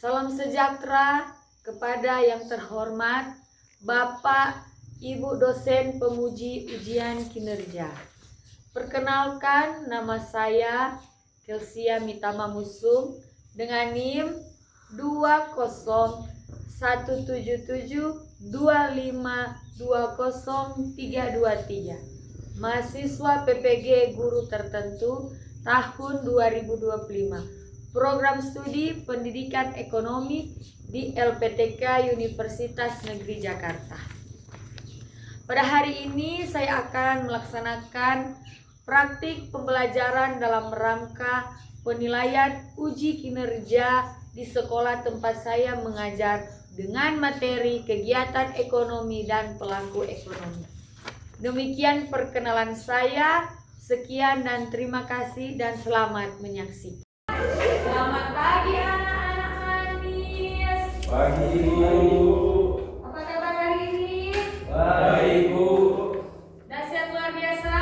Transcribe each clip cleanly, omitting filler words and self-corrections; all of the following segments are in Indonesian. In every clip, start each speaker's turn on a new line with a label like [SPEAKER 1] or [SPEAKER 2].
[SPEAKER 1] Salam sejahtera kepada yang terhormat Bapak, Ibu dosen penguji ujian kinerja. Perkenalkan, nama saya Kelsia Mitama Musung dengan NIM 2017725203223. Mahasiswa PPG Guru Tertentu tahun 2025. Program Studi Pendidikan Ekonomi di LPTK Universitas Negeri Jakarta. Pada hari ini saya akan melaksanakan praktik pembelajaran dalam rangka penilaian uji kinerja di sekolah tempat saya mengajar dengan materi kegiatan ekonomi dan pelaku ekonomi. Demikian perkenalan saya. Sekian dan terima kasih dan selamat menyaksikan. Selamat pagi anak-anak manis.
[SPEAKER 2] Pagi Bu.
[SPEAKER 1] Apa kabar hari ini?
[SPEAKER 2] Baik Bu.
[SPEAKER 1] Dahsyat luar biasa.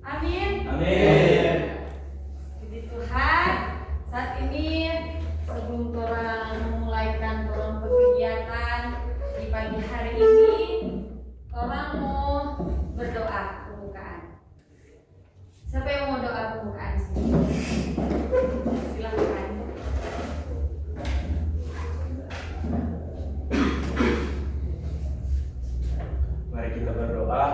[SPEAKER 1] Amin.
[SPEAKER 2] Amin.
[SPEAKER 1] Puji Tuhan. Saat ini sebelum orang memulaikan orang berkegiatan di pagi hari ini, orang mau berdoa pembukaan. Siapa yang mau doa pembukaan sini? Silakan.
[SPEAKER 2] Mari kita berdoa.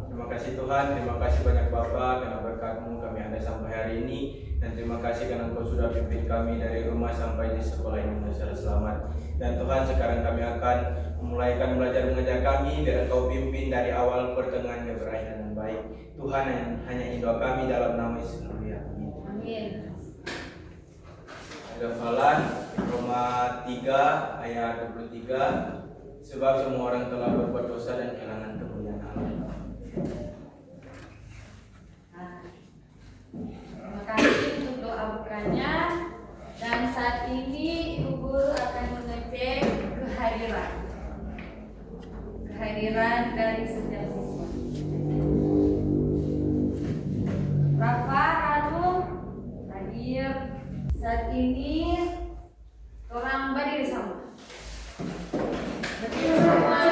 [SPEAKER 2] Terima kasih Tuhan, terima kasih banyak Bapa karena berkat-Mu kami ada sampai hari ini, dan terima kasih karena Engkau sudah pimpin kami dari rumah sampai di sekolah ini secara selamat. Dan Tuhan, sekarang kami akan memulaikan belajar mengajar kami, biar Engkau pimpin dari awal pertengahan dan berakhir dengan baik. Tuhan, hanya doa kami dalam nama Yesus. Amin.
[SPEAKER 1] Amin.
[SPEAKER 2] Ada hafalan Roma 3 ayat 23. Sebab semua orang telah berbuat dosa dan kehilangan kemuliaan Allah.
[SPEAKER 1] Terima kasih untuk doa bukanya. Dan saat ini Ibu Guru akan mengecek kehadiran dari setiap siswa. Rafa, Hanum hadir. Saat ini orang berdiri sama. Bersama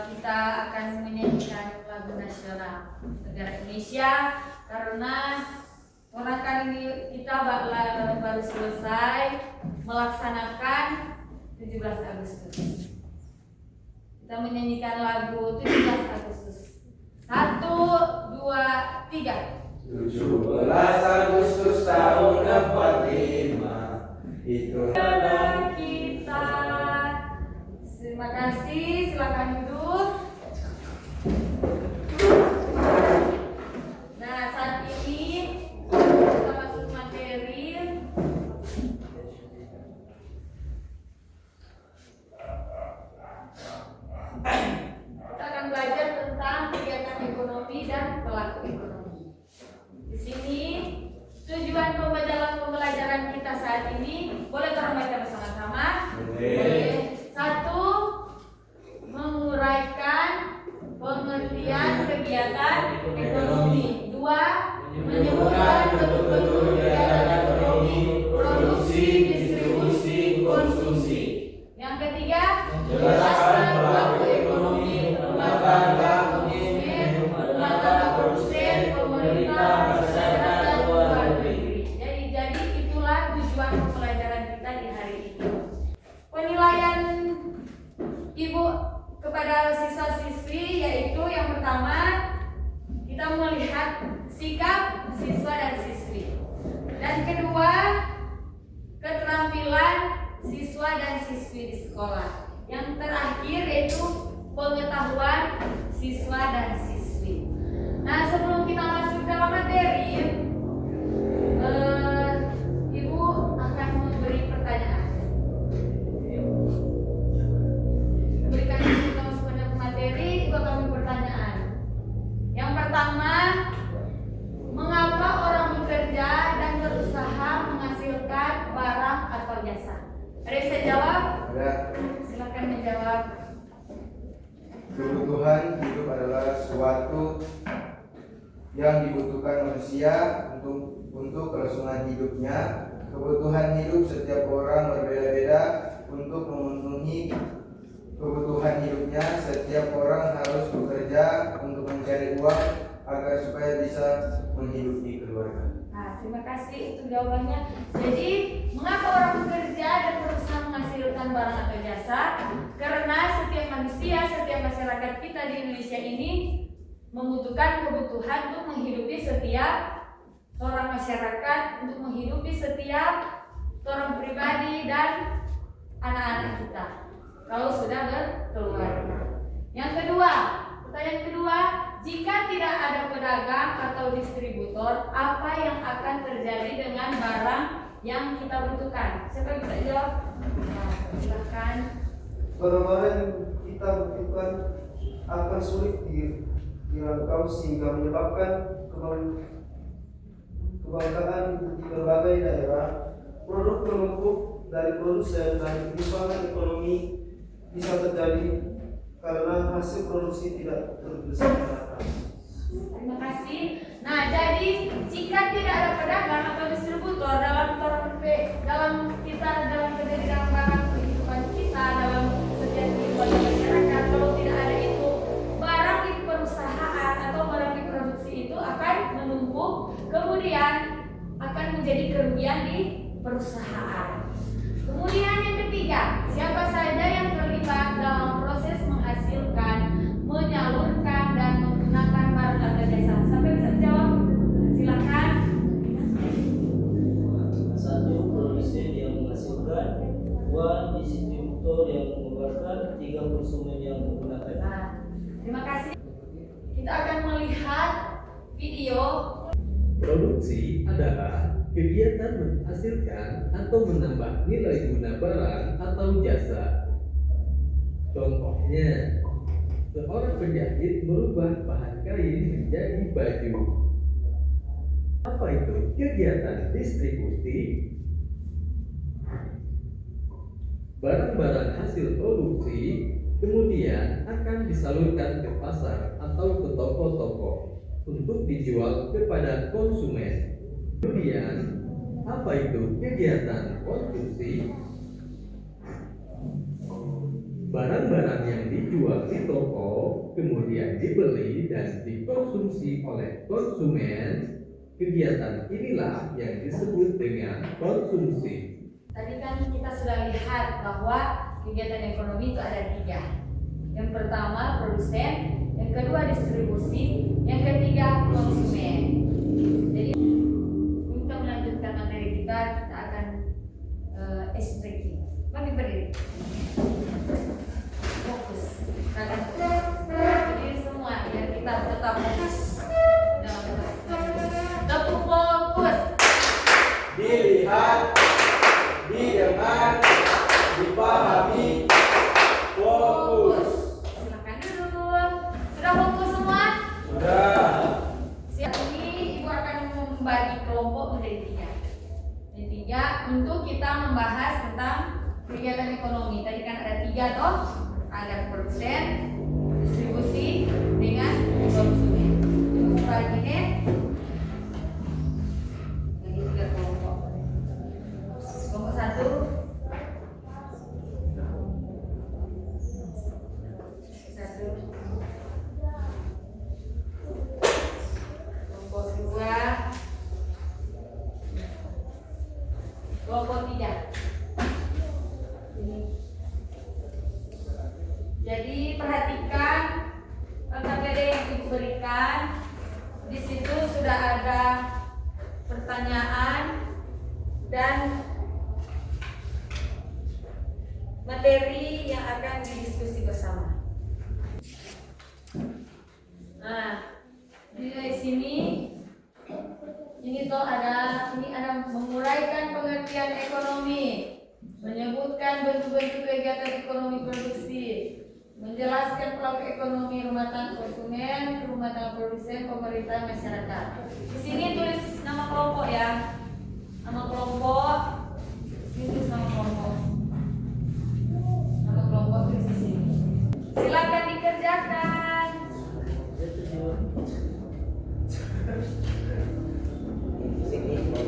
[SPEAKER 1] kita akan menyanyikan lagu nasional negara Indonesia, karena orang kali ini kita baru selesai melaksanakan 17 Agustus. Kita menyanyikan lagu 17 Agustus. 1, 2, 3.
[SPEAKER 2] 17 Agustus tahun 45 itu
[SPEAKER 1] Adalah kita. Terima kasih, silakan duduk. Nah, saat ini kita masuk materi. Kita akan belajar tentang kegiatan ekonomi dan pelaku ekonomi. Di sini tujuan pembelajaran kita saat ini, boleh kita baca bersama-sama? Boleh. 1. Menguraikan pengertian kegiatan ekonomi. 2. Menyebutkan bentuk-bentuk kegiatan ekonomi, produksi, distribusi, konsumsi. Yang ketiga, menjelaskan pelaku ekonomi, rumah tangga, konsumen, rumah tangga produsen, pemerintah, masyarakat, luar negeri. Jadi itulah tujuan pembelajaran kita di hari ini. Penilaian Ibu kepada siswa-siswi yaitu yang pertama, kita melihat sikap siswa dan siswi. Dan kedua, keterampilan siswa dan siswi di sekolah. Yang terakhir yaitu pengetahuan siswa dan siswi. Nah, sebelum kita masuk dalam materi, Ibu akan memberi pertanyaan. Berikan kita masuk ke materi, Ibu akan memberi pertanyaan. Yang pertama, mengapa orang bekerja dan berusaha menghasilkan barang atau jasa? Ada yang bisa jawab?
[SPEAKER 3] Ada.
[SPEAKER 1] Silakan menjawab.
[SPEAKER 3] Kebutuhan hidup adalah suatu yang dibutuhkan manusia untuk untuk kelangsungan hidupnya. Kebutuhan hidup setiap orang berbeda-beda. Untuk memenuhi kebutuhan hidupnya, setiap orang harus bekerja untuk mencari uang agar supaya bisa menghidupi keluarga.
[SPEAKER 1] Nah, terima kasih itu jawabannya. Jadi, mengapa orang bekerja dan berusaha menghasilkan barang atau jasa? Karena setiap manusia, setiap masyarakat kita di Indonesia ini membutuhkan kebutuhan untuk menghidupi setiap orang masyarakat, untuk menghidupi setiap orang pribadi dan anak-anak kita kalau sudah berkeluarga. Yang kedua, pertanyaan kedua, jika tidak ada pedagang atau distributor, apa yang akan terjadi dengan barang yang kita butuhkan? Siapa bisa jawab? Nah, silakan.
[SPEAKER 4] Barang-barang yang kita butuhkan akan sulit dirangkau sehingga menyebabkan kebanggaan di berbagai daerah. Produk penumpuk dari produsen dan ketimpangan ekonomi bisa terjadi karena hasil produksi tidak terbersihkan.
[SPEAKER 1] Terima kasih. Nah, jadi jika tidak ada pedagang atau distributor dalam barang kehidupan kita, dalam setiap kehidupan masyarakat, kalau tidak ada itu, barang di perusahaan atau barang di produksi itu akan menumpuk, kemudian akan menjadi kerugian di perusahaan. Kemudian yang ketiga, siapa saja yang terlibat dalam proses menghasilkan, menyalurkan dan menggunakan barang atau jasa? Sampai bisa jawab? Silakan.
[SPEAKER 5] 1. Produsen yang menghasilkan, 2. Distributor yang mengeluarkan, 3. konsumen yang menggunakan.
[SPEAKER 1] Nah, terima kasih. Kita akan melihat video.
[SPEAKER 6] Produksi adalah kegiatan menghasilkan atau menambah nilai guna barang atau jasa. Contohnya, seorang penjahit merubah bahan kain menjadi baju. Apa itu kegiatan distribusi? Barang-barang hasil produksi kemudian akan disalurkan ke pasar atau ke toko-toko untuk dijual kepada konsumen. Kemudian, apa itu kegiatan konsumsi? Barang-barang yang dijual di toko kemudian dibeli dan dikonsumsi oleh konsumen. Kegiatan inilah yang disebut dengan konsumsi.
[SPEAKER 1] Tadi kan kita sudah lihat bahwa kegiatan ekonomi itu ada 3. Yang pertama produsen, yang kedua distribusi, yang ketiga konsumen. Jadi untuk melanjutkan materi kita akan stretching. Bagi berdiri. Fokus. Kalian berdiri semua biar kita tetap fokus dalam proses. Tetap fokus.
[SPEAKER 2] Dilihat, didengar, dipahami, fokus.
[SPEAKER 1] Silakan duduk. Sudah fokus semua?
[SPEAKER 2] Sudah.
[SPEAKER 1] Siap ini Ibu akan membagi kelompok menjadi 3. Jadi 3 untuk kita membahas tentang kegiatan ekonomi. Tadi kan ada 3 toh, ada produsen, distribusi, dengan konsumen. Untuk bagi ini jadi 3 kelompok. Kelompok 1 kelompok 2, kelompok 3. Jadi perhatikan materi yang Ibu berikan. Di situ sudah ada pertanyaan dan materi yang akan didiskusi bersama. Nah, di sini ini ada menguraikan pengertian ekonomi, menyebutkan bentuk-bentuk kegiatan ekonomi produksi, menjelaskan pelaku ekonomi rumah tangga konsumen, rumah tangga produsen, pemerintah, masyarakat. Di sini tulis nama kelompok ya, nama kelompok, ini tulis nama kelompok, nama kelompok tulis di sini. Silakan dikerjakan.
[SPEAKER 5] Sini.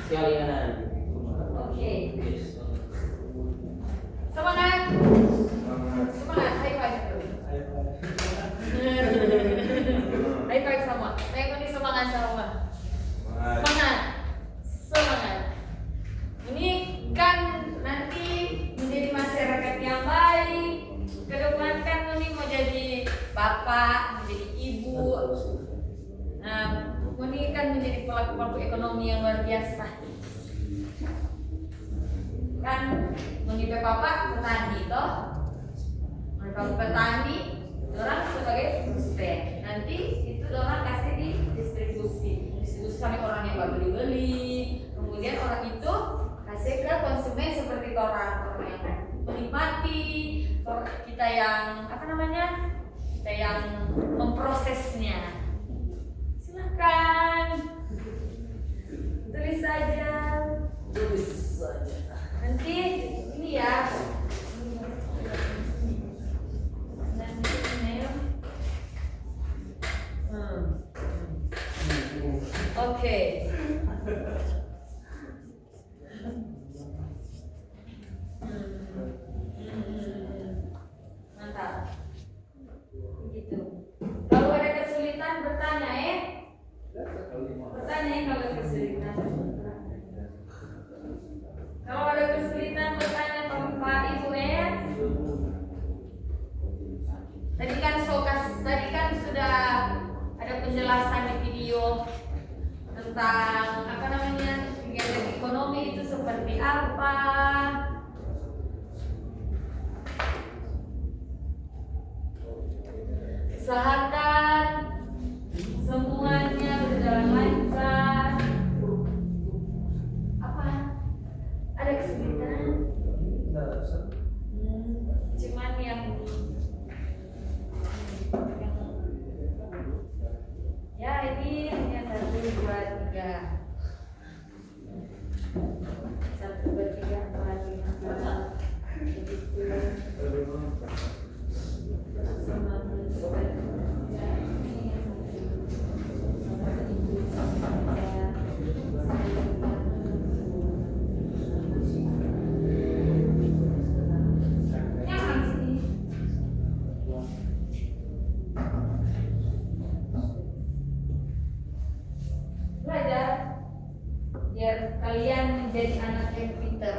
[SPEAKER 5] Sekalian.
[SPEAKER 1] Oke.
[SPEAKER 5] Yes.
[SPEAKER 1] Semangat. Semangat. High five dulu. High five sama. Tengok ini semangat sama. Semangat. Semangat. Ini kan nanti menjadi masyarakat yang baik. Ke depan kan ini mau jadi bapak, menjadi ibu. Nah, ini kan menjadi pelaku-pelaku ekonomi yang luar biasa. Kan mengipe bapak petani toh. Mereka petani, orang sebagai produsen. Nanti itu orang kasih di distribusi sama orang yang baru beli. Kemudian orang itu kasih ke konsumen seperti orang yang menikmati, kita yang apa namanya, kita yang memprosesnya. Silakan tulis saja. Nanti ini ya. Nanti email. Oke. Mantap. Begitu. Kalau ada kesulitan bertanya ya. Bertanya kalau ada kesulitan. Kalau ada kesulitan bertanya Pak Ibu ya. Tadi kan sudah ada penjelasan di video tentang apa namanya kegiatan ekonomi itu seperti apa. Usahakan semuanya berjalan lancar. Apa? Ada kesulitan? Cuman yang ya ini hanya 1, 2, 3. 1, 2, 3, 4, 5, 6. Belajar biar kalian menjadi anak yang pintar,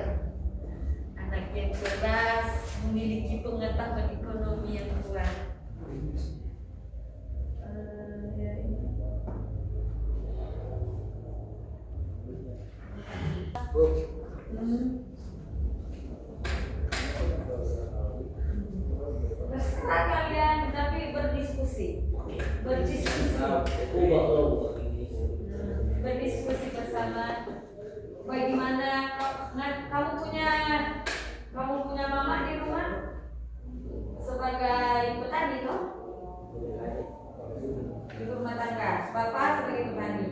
[SPEAKER 1] anak yang cerdas, memiliki pengetahuan ekonomi yang kuat. Terserah kalian, tapi berdiskusi, berdiskusi bersama. Bagaimana kamu punya mama di rumah sebagai petani toh? Di rumah tangga, bapak sebagai petani.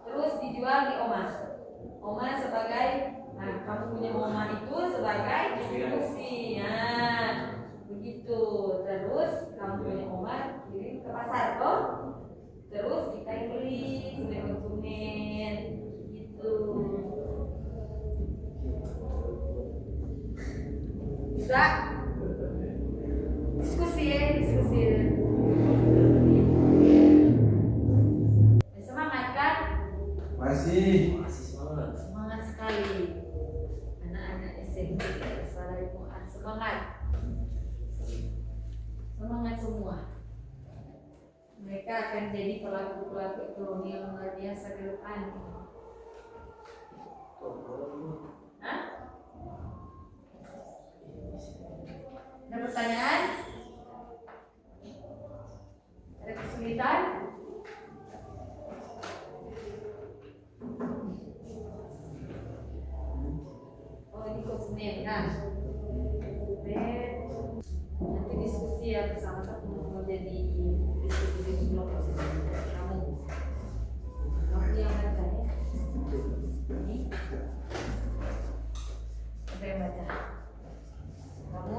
[SPEAKER 1] Terus dijual di oma sebagai, kamu punya oma itu sebagai distribusi. Nah, begitu. Terus kamu punya oma kirim ke pasar toh? Terus kita yang beli sebagai konsumen gitu. Bisa diskusi ya, diskusi. Semangat kan?
[SPEAKER 3] Masih.
[SPEAKER 1] Semangat sekali. Anak-anak SMP semangat. Semangat semua. Mereka akan jadi pelaku-pelaku ekonomi yang luar biasa ke depan. Hah? Ada pertanyaan? Ada kesulitan? Oh, ini konsumen kan? Nanti diskusi ya bersama-sama mau jadi diskusi kelompok kamu yang baca ya. Ini ada yang baca. Kamu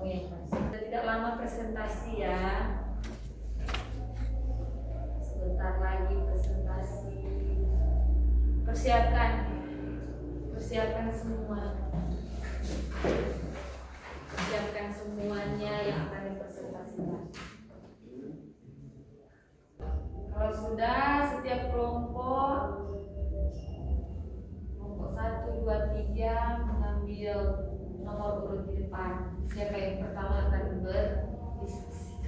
[SPEAKER 1] yang baca. Tidak lama presentasi ya. Persiapkan semuanya yang akan dipresentasikan. Kalau sudah, setiap kelompok 1, 2, 3 mengambil nomor urut di depan. Siapa yang pertama akan berdiskusi.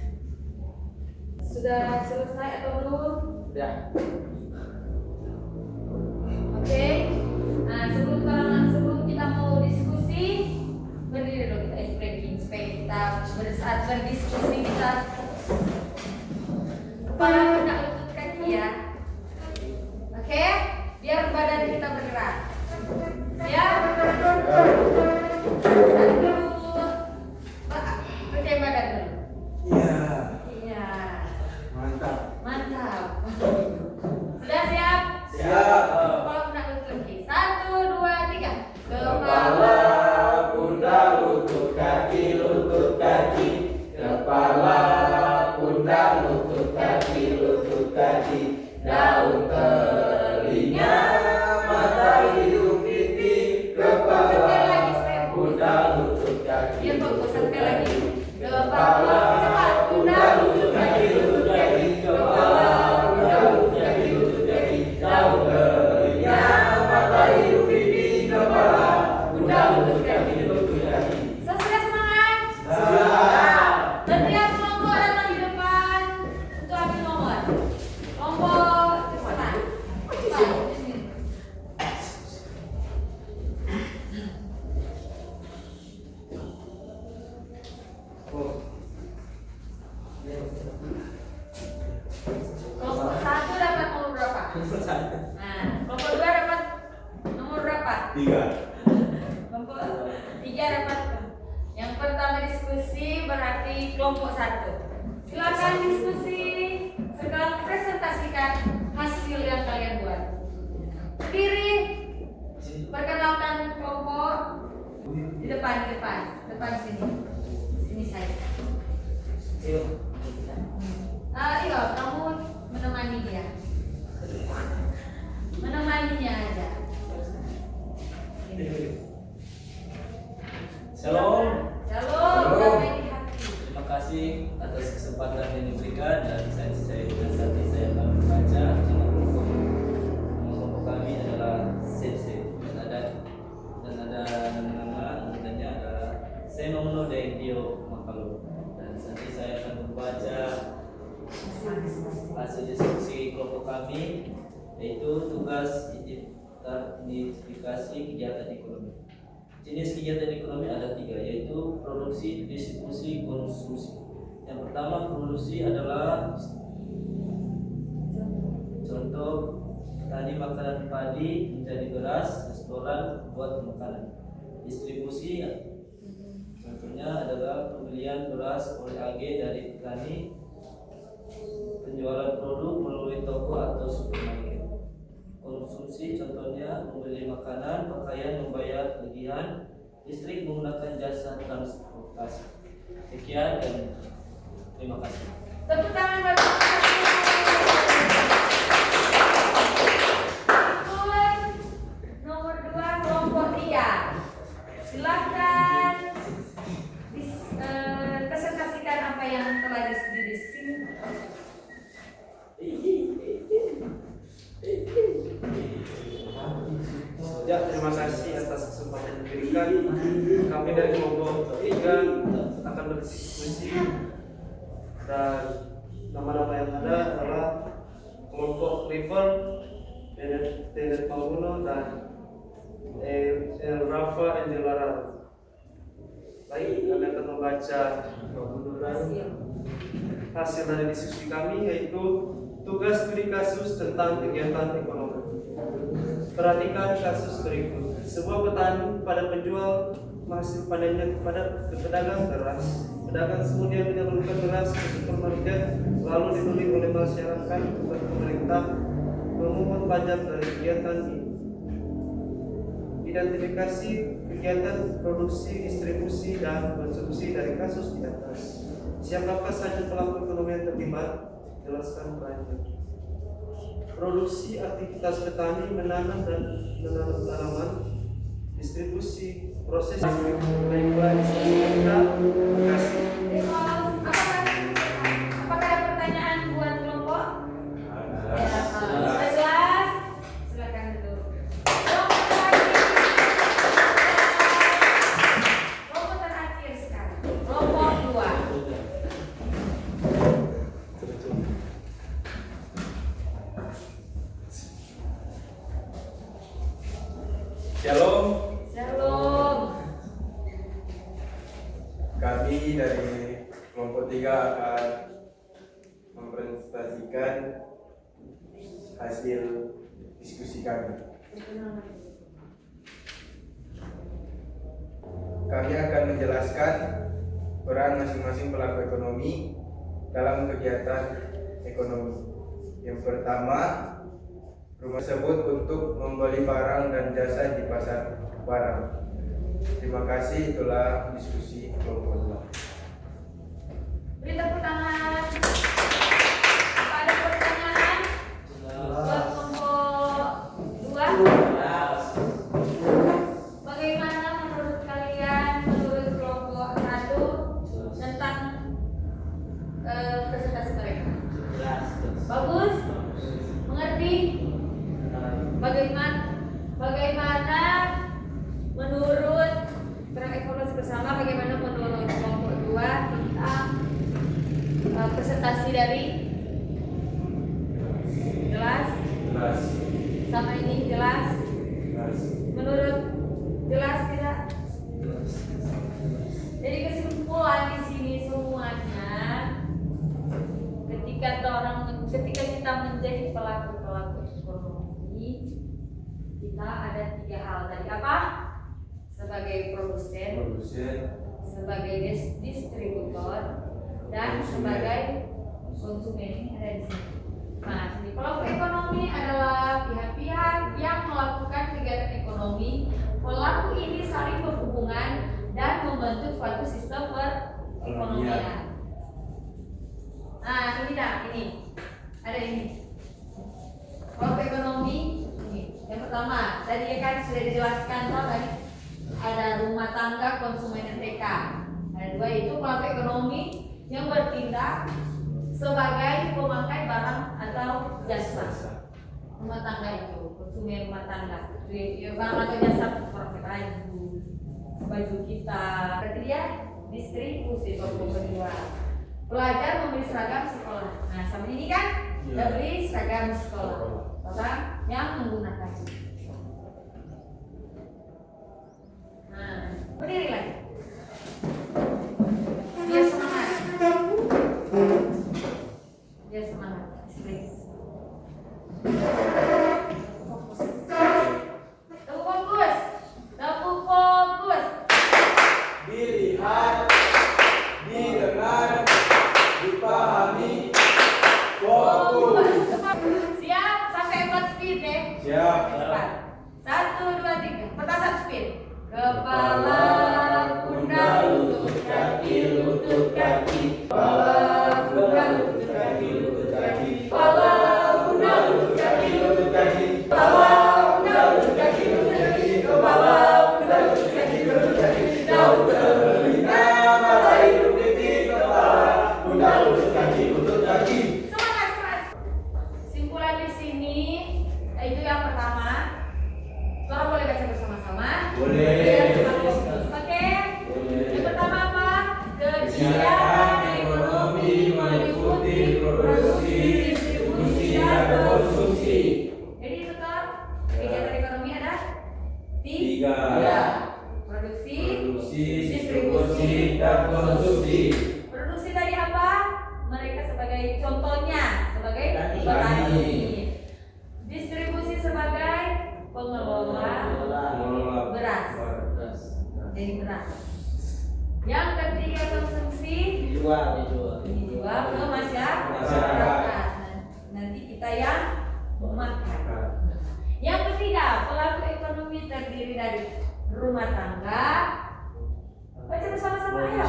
[SPEAKER 1] Sudah selesai atau belum?
[SPEAKER 2] Ya.
[SPEAKER 1] Oke. Nah, sebelum kita mau diskusi, berdiri dulu, kita ice breaking supaya kita saat berdiskusi kita kepala tidak lutut kaki ya. Oke, biar badan kita bergerak. Ya. Percaya badan dulu.
[SPEAKER 3] Iya.
[SPEAKER 1] Iya.
[SPEAKER 3] Mantap.
[SPEAKER 1] Mantap. Sudah siap?
[SPEAKER 3] Siap.
[SPEAKER 1] Kepala pundak lutut kaki. 1, 2, 3.
[SPEAKER 3] Kepala, pundak, lutut kaki, lutut kaki. Kepala, pundak, lutut kaki, lutut kaki. Daun telinga, mata, hidung, pipi. Kepala, pundak, lutut kaki.
[SPEAKER 1] Biar fokus sekali lagi.
[SPEAKER 3] Kepala, pundak, lutut kaki, lutut kaki. Kepala, pundak, lutut kaki, lutut kaki. Daun telinga, mata, hidung, pipi. Kepala, pundak, lutut kaki, lutut kaki.
[SPEAKER 1] Sudah semangat?
[SPEAKER 3] Siap.
[SPEAKER 1] Setiap kelompok datang di depan untuk ambil nomor. Kelompok cepetan. Cepat. Kelompok 1 dapat nomor berapa? Nah, kelompok 2 dapat nomor berapa?
[SPEAKER 3] 3.
[SPEAKER 1] Kelompok 3 dapat. Yang pertama diskusi berarti kelompok 1. Silakan diskusi. Sekarang presentasikan hasil yang kalian buat. Berdiri. Perkenalkan kelompok di depan sini. Sini saya. Iya, kamu menemani dia. Menemaninya aja.
[SPEAKER 5] Shalom.
[SPEAKER 1] Shalom. Damai di hati.
[SPEAKER 5] Terima kasih atas kesempatan yang diberikan dan saya dengan hati saya akan membaca nama kelompok kami adalah Sensei dan ada nama anggotanya adalah Senono Dengdio Makalo dan nanti saya akan membaca hasil diskusi kelompok kami yaitu tugas identifikasi kegiatan ekonomi. Jenis kegiatan ekonomi ada 3 yaitu produksi, distribusi, konsumsi. Yang pertama produksi adalah contoh tani makanan padi menjadi beras, restoran buat makanan. Distribusi contohnya adalah pembelian beras oleh AG dari petani, penjualan produk melalui toko atau supermarket. Konsumsi contohnya membeli makanan, pakaian, membayar tagihan listrik menggunakan jasa transportasi. Sekian dan terima kasih.
[SPEAKER 1] Tepuk tangan buat nomor 2 kelompok 3. Silakan presentasikan apa yang telah disini.
[SPEAKER 4] Ya, terima kasih atas kesempatan yang diberikan. Kami dari kelompok 3 akan berdiskusi dan nama-nama yang ada adalah kelompok River, Denet Pauno dan El Rafa Angelara. Baik, kami akan membaca hasil dari diskusi kami yaitu tugas studi kasus tentang kegiatan ekonomi. Perhatikan kasus berikut. Sebuah petani pada penjual hasil panennya kepada pedagang beras. Pedagang kemudian menyalurkan beras ke supermarket lalu dibeli oleh masyarakat kepada pemerintah memungut pajak dari kegiatan ini. Identifikasi kegiatan produksi, distribusi, dan konsumsi dari kasus di atas. Siapakah saja pelaku ekonomi yang terlibat? Jelaskan perannya. produksi aktivitas petani, menanam dan menanam tanaman, distribusi, proses, baiklah kita. Terima kasih.
[SPEAKER 1] Apakah ada pertanyaan buat kelompok? Ya, kalau sudah jelas, silakan duduk. Kelompok terakhir sekarang. Kelompok 2.
[SPEAKER 2] Shalom.
[SPEAKER 1] Shalom.
[SPEAKER 2] Kami dari kelompok 3 akan mempresentasikan hasil diskusi kami. Kami akan menjelaskan peran masing-masing pelaku ekonomi dalam kegiatan ekonomi. Yang pertama, rumah tersebut untuk membeli barang dan jasa di pasar barang. Terima kasih, itulah diskusi kelompok 2.
[SPEAKER 1] Beri tepuk tangan. Apa ada pertanyaan buat kelompok 2? Bagaimana menurut kalian, menurut kelompok 1 tentang presentasi mereka? Bagus? Mengerti? Bagaimana menurut perang evaluasi bersama, bagaimana menurut kelompok 2 tentang presentasi dari jelas?
[SPEAKER 2] Jelas.
[SPEAKER 1] Sama ini jelas?
[SPEAKER 2] Jelas.
[SPEAKER 1] Menurut jelas tidak? Jadi kesimpulan di sini semuanya, ketika kita menjadi pelaku ekonomi, kita ada 3 hal tadi. Apa? Sebagai produsen, sebagai distributor, dan sebagai konsumen. Ada di sini. Nah, jadi pelaku ekonomi adalah pihak-pihak yang melakukan kegiatan ekonomi. Pelaku ini saling berhubungan dan membentuk suatu sistem perekonomian. Nah, ini ada ini. Pelaku ekonomi ini. Yang pertama, tadi kan sudah dijelaskan tadi ada rumah tangga, konsumen, dan TK. Ada 2 itu pelaku ekonomi yang bertindak sebagai pemakai barang atau jasa. Rumah tangga itu, konsumen rumah tangga. Barang atau jasa seperti baju kita. Berarti dia distribusi kelompok kedua. Pelajar membeli seragam sekolah. Nah, sama ini kan kita beli seragam sekolah. Orang yang menggunakan. Nah, berdiri lagi. Biar semangat. Biar semangat. Fokus. Teguh fokus.
[SPEAKER 2] Dilihat, didengar, dipahami, fokus.
[SPEAKER 1] Siap, sampai 4 speed deh.
[SPEAKER 2] Siap.
[SPEAKER 1] Cepat. 1, 2, 3. Petasan speed. Kepala, pundak, lutut, kaki, lutut, kaki. Kepala, pundak, lutut, kaki, lutut, kaki. Kepala, pundak, lutut, kaki, lutut, kaki. Kepala, pundak, lutut, kaki, lutut, kaki. Kepala, pundak, lutut, kaki, lutut, kaki. Daun telinga, mata hidung, titik, kepala, pundak, lutut, kaki, lutut, kaki. Semangat. Simpulan di sini itu yang pertama. Sekarang boleh baca bersama-sama.
[SPEAKER 2] Boleh.
[SPEAKER 1] Oke. Yang pertama apa? Kegiatan ekonomi meliputi produksi, distribusi, dan konsumsi. Jadi betul. Kegiatan ekonomi ada 3. Produksi, distribusi, dan konsumsi. Produksi tadi apa? Mereka sebagai contohnya sebagai petani. Distribusi sebagai pengelola beras. Jadi beras. Yang ketiga konsumsi dijual ke masyarakat. Nanti kita yang memakan. Yang ketiga, pelaku ekonomi terdiri dari rumah tangga. Baca bersama-sama ya.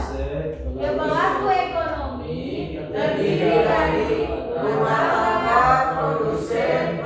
[SPEAKER 1] Ya, pelaku ekonomi terdiri dari rumah tangga, produsen,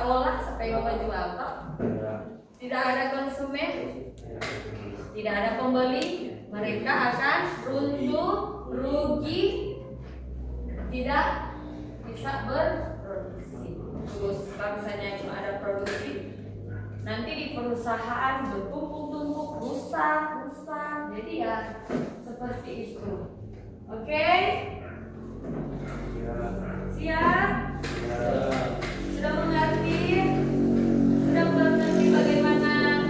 [SPEAKER 1] olah sampai bapak jual toh. Tidak ada konsumen, tidak ada pembeli, mereka akan runtuh, rugi, tidak bisa berproduksi. Terus kalau misalnya cuma ada produksi, nanti di perusahaan bertumpuk-tumpuk, rusak. Jadi ya seperti itu. Oke? Siap? Sudah mengerti? Sudah mengerti bagaimana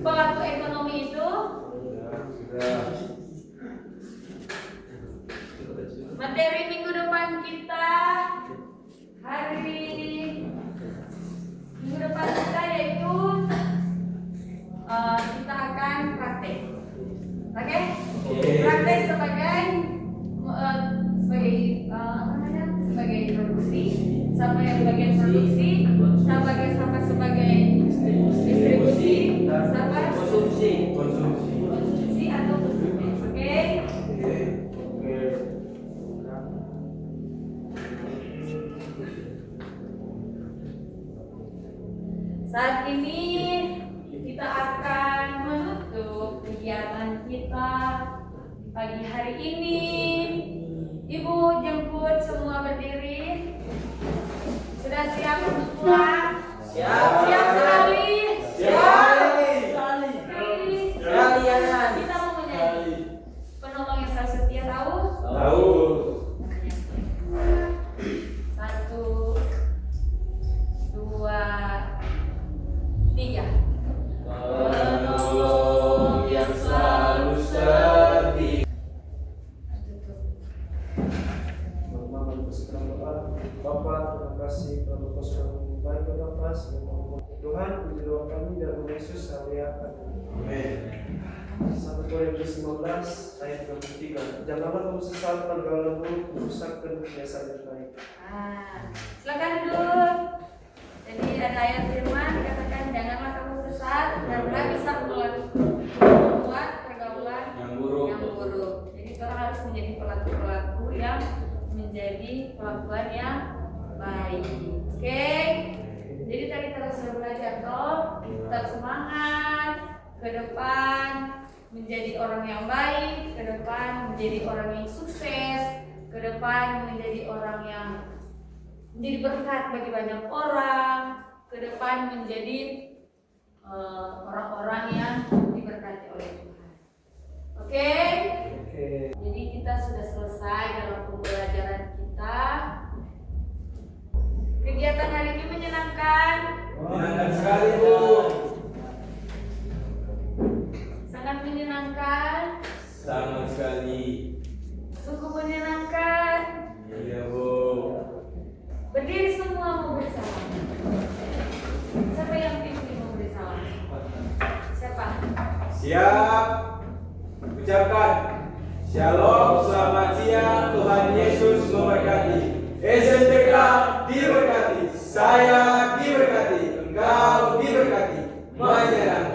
[SPEAKER 1] pelaku ekonomi itu? Materi minggu depan kita minggu depan kita yaitu kita akan praktek. Oke? Praktek sebagai sebagai produksi, sampai bagian produksi, sampai sebagai distribusi, sampai konsumsi atau konsumen. Oke? Saat ini kita akan menutup kegiatan kita pagi hari ini. Ibu jemput semua berdiri. Sudah siap untuk pulang? Siap sekali. Kita mau menyanyi. Penolong yang selalu setia tahu?
[SPEAKER 2] Tahu.
[SPEAKER 1] 1, 2, 3.
[SPEAKER 2] Penolong yang selalu setia.
[SPEAKER 4] Mama bersekerang doa. Bapak, terima kasih telah Engkau sudah membaik Bapak Tuhan, puji doa kami dalam nama Yesus, haleluya.
[SPEAKER 2] Amin.
[SPEAKER 4] 1 Korintus 15 ayat 23. Janganlah kamu sesat pergaulan buruk, merusakkan kebiasaan yang baik.
[SPEAKER 1] Silakan duduk. Jadi ada ayat firman dikatakan janganlah kamu sesat karena bisa membuat pergaulan
[SPEAKER 2] Yang buruk.
[SPEAKER 1] Jadi kita harus menjadi pelaku-pelaku yang menjadi pelakuan yang baik. Oke? Jadi tadi kita sudah belajar toh, tetap semangat ke depan menjadi orang yang baik, ke depan menjadi orang yang sukses, ke depan menjadi orang yang menjadi berkat bagi banyak orang, ke depan menjadi orang-orang yang diberkati oleh Tuhan. Oke? Jadi kita sudah selesai dalam pembelajaran kita. Kegiatan hari ini menyenangkan?
[SPEAKER 2] Menyenangkan sekali, Bu.
[SPEAKER 1] Sangat menyenangkan?
[SPEAKER 2] Sangat sekali.
[SPEAKER 1] Sungguh menyenangkan?
[SPEAKER 2] Iya, Bu.
[SPEAKER 1] Berdiri semua mau bersama. Siapa yang pimpin mau bersama? Siapa?
[SPEAKER 2] Siap. Ucapkan Shalom, selamat siang, Tuhan Yesus memberkati. SMTK diberkati, saya diberkati, engkau diberkati. Menyenangkan.